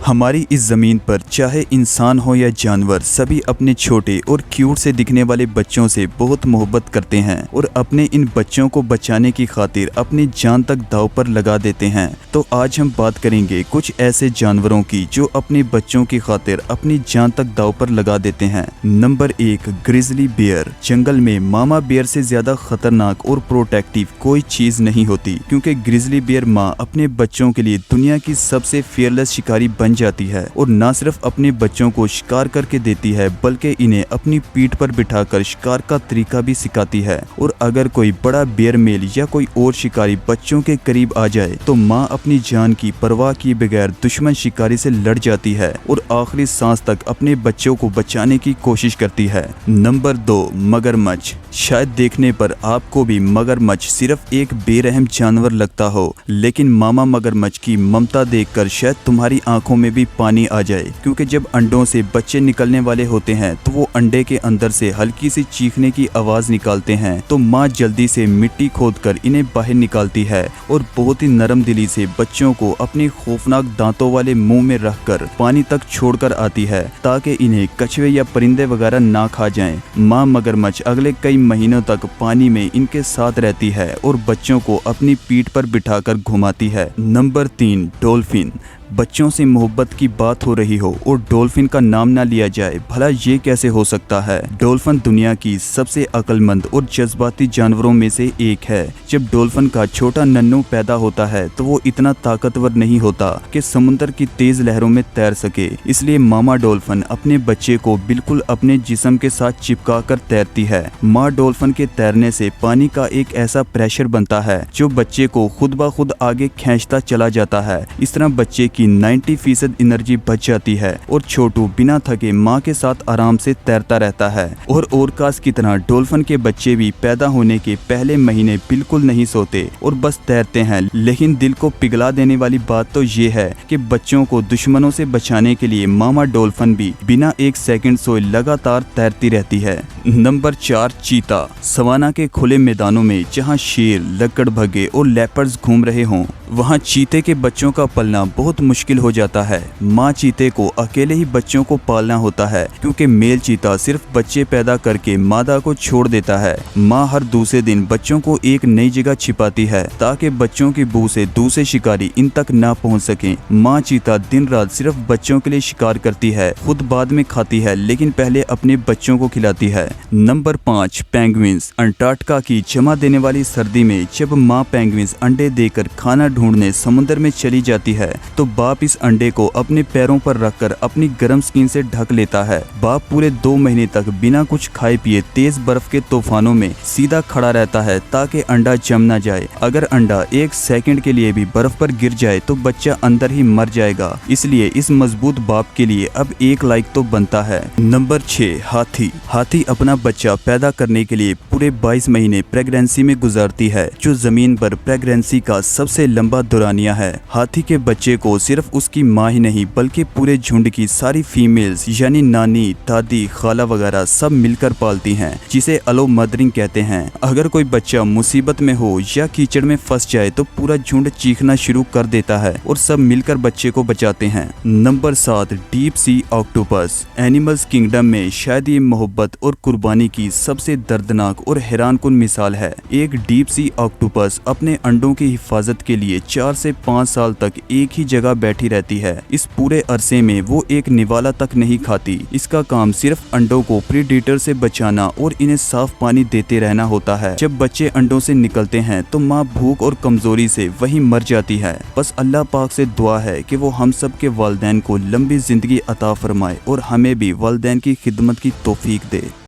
हमारी इस ज़मीन पर चाहे इंसान हो या जानवर, सभी अपने छोटे और क्यूट से दिखने वाले बच्चों से बहुत मोहब्बत करते हैं और अपने इन बच्चों को बचाने की खातिर अपनी जान तक दांव पर लगा देते हैं। तो आज हम बात करेंगे कुछ ऐसे जानवरों की जो अपने बच्चों की खातिर अपनी जान तक दांव पर लगा देते हैं। Number 1, grizzly bear. जंगल में मामा बियर से ज्यादा खतरनाक और प्रोटेक्टिव कोई चीज नहीं होती, क्योंकि ग्रिजली बियर माँ अपने बच्चों के लिए दुनिया की सबसे फियरलेस शिकारी बन जाती है और न सिर्फ अपने बच्चों को शिकार करके देती है, बल्कि इन्हें अपनी पीठ पर बिठाकर शिकार का तरीका भी सिखाती है। और अगर कोई बड़ा बियर मेल या कोई और शिकारी बच्चों के करीब आ जाए तो माँ अपनी जान की परवाह किए बगैर दुश्मन शिकारी से लड़ जाती है और आखिरी सांस तक अपने बच्चों को बचाने की कोशिश करती है। नंबर 2, मगरमच्छ। शायद देखने पर आपको भी मगरमच्छ सिर्फ एक बेरहम जानवर लगता हो, लेकिन मामा मगरमच्छ की ममता देखकर शायद तुम्हारी आंखों में भी पानी आ जाए, क्योंकि जब अंडों से बच्चे निकलने वाले होते हैं तो वो अंडे के अंदर से हल्की सी चीखने की आवाज निकालते हैं, तो माँ जल्दी से मिट्टी खोदकर इन्हें बाहर निकालती है और बहुत ही नरम दिली से बच्चों को अपने खौफनाक दांतों वाले मुंह में रखकर पानी तक छोड़कर आती है, ताकि इन्हें कछुए या परिंदे वगैरह ना खा जाएं। माँ मगरमच्छ अगले कई महीनों तक पानी में इनके साथ रहती है और बच्चों को अपनी पीठ पर बिठाकर घुमाती है। Number 3, dolphin. बच्चों से मोहब्बत की बात हो रही हो और डॉल्फिन का नाम ना लिया जाए, भला ये कैसे हो सकता है। डॉल्फिन दुनिया की सबसे अक्लमंद और जज्बाती जानवरों में से एक है। जब डॉल्फिन का छोटा नन्नू पैदा होता है तो वो इतना ताकतवर नहीं होता कि समुद्र की तेज लहरों में तैर सके, इसलिए मामा डॉल्फिन अपने बच्चे को बिल्कुल अपने जिस्म के साथ चिपका कर तैरती है। माँ डॉल्फिन के तैरने से पानी का एक ऐसा प्रेशर बनता है जो बच्चे को खुद ब खुद आगे खींचता चला जाता है। इस तरह बच्चे की 90% एनर्जी बच जाती है और छोटू बिना थके माँ के साथ आराम से तैरता रहता है। और ओरकास की तरह डॉल्फिन के बच्चे भी पैदा होने के पहले महीने बिल्कुल नहीं सोते और बस तैरते हैं, लेकिन दिल को पिघला देने वाली बात तो ये है कि बच्चों को दुश्मनों से बचाने के लिए मामा डॉल्फिन भी बिना एक सेकंड सोए लगातार तैरती रहती है। नंबर 4, चीता। सवाना के खुले मैदानों में जहाँ शेर, लकड़बग्घे और लेपर्ड्स घूम रहे हों, वहाँ चीते के बच्चों का पलना बहुत मुश्किल हो जाता है। माँ चीते को अकेले ही बच्चों को पालना होता है, क्योंकि मेल चीता सिर्फ बच्चे पैदा करके मादा को छोड़ देता है। माँ हर दूसरे दिन बच्चों को एक नई जगह छिपाती है ताकि बच्चों की बू से दूसरे शिकारी इन तक ना पहुँच सके। माँ चीता दिन रात सिर्फ बच्चों के लिए शिकार करती है, खुद बाद में खाती है, लेकिन पहले अपने बच्चों को खिलाती है। Number 5, penguins. अंटार्कटिका की जमा देने वाली सर्दी में जब माँ पेंगुइन्स अंडे देकर खाना ढूंढने समुद्र में चली जाती है तो बाप इस अंडे को अपने पैरों पर रखकर अपनी गर्म स्किन से ढक लेता है। बाप पूरे 2 महीने तक बिना कुछ खाए पिए तेज बर्फ के तूफानों में सीधा खड़ा रहता है ताकि अंडा जम ना जाए। अगर अंडा 1 सेकंड के लिए भी बर्फ पर गिर जाए तो बच्चा अंदर ही मर जाएगा, इसलिए इस मजबूत बाप के लिए अब एक लाइक तो बनता है। नंबर 6, हाथी। हाथी अपना बच्चा पैदा करने के लिए पूरे 22 महीने प्रेगनेंसी में गुजारती है, जो जमीन पर प्रेगनेंसी का सबसे लंबा दौरानिया है। हाथी के बच्चे को सिर्फ उसकी माँ ही नहीं बल्कि पूरे झुंड की सारी फीमेल्स यानी नानी, दादी, खाला वगैरह सब मिलकर पालती हैं, जिसे अलो मदरिंग कहते हैं। अगर कोई बच्चा मुसीबत में हो या कीचड़ में फंस जाए तो पूरा झुंड चीखना शुरू कर देता है और सब मिलकर बच्चे को बचाते हैं। Number 7, deep sea octopus. Animals kingdom में शायद ये मोहब्बत और कुर्बानी की सबसे दर्दनाक और हैरानकुन मिसाल है। एक डीप सी ऑक्टोपस अपने अंडों की हिफाजत के लिए 4 से 5 साल तक एक ही जगह बैठी रहती है। इस पूरे अरसे में वो एक निवाला तक नहीं खाती। इसका काम सिर्फ अंडों को प्रीडेटर से बचाना और इन्हें साफ पानी देते रहना होता है। जब बच्चे अंडों से निकलते हैं तो माँ भूख और कमजोरी से वहीं मर जाती है। बस अल्लाह पाक से दुआ है कि वो हम सब के वालिदैन को लंबी जिंदगी अता फरमाए और हमें भी वालिदैन की खिदमत की तौफीक दे।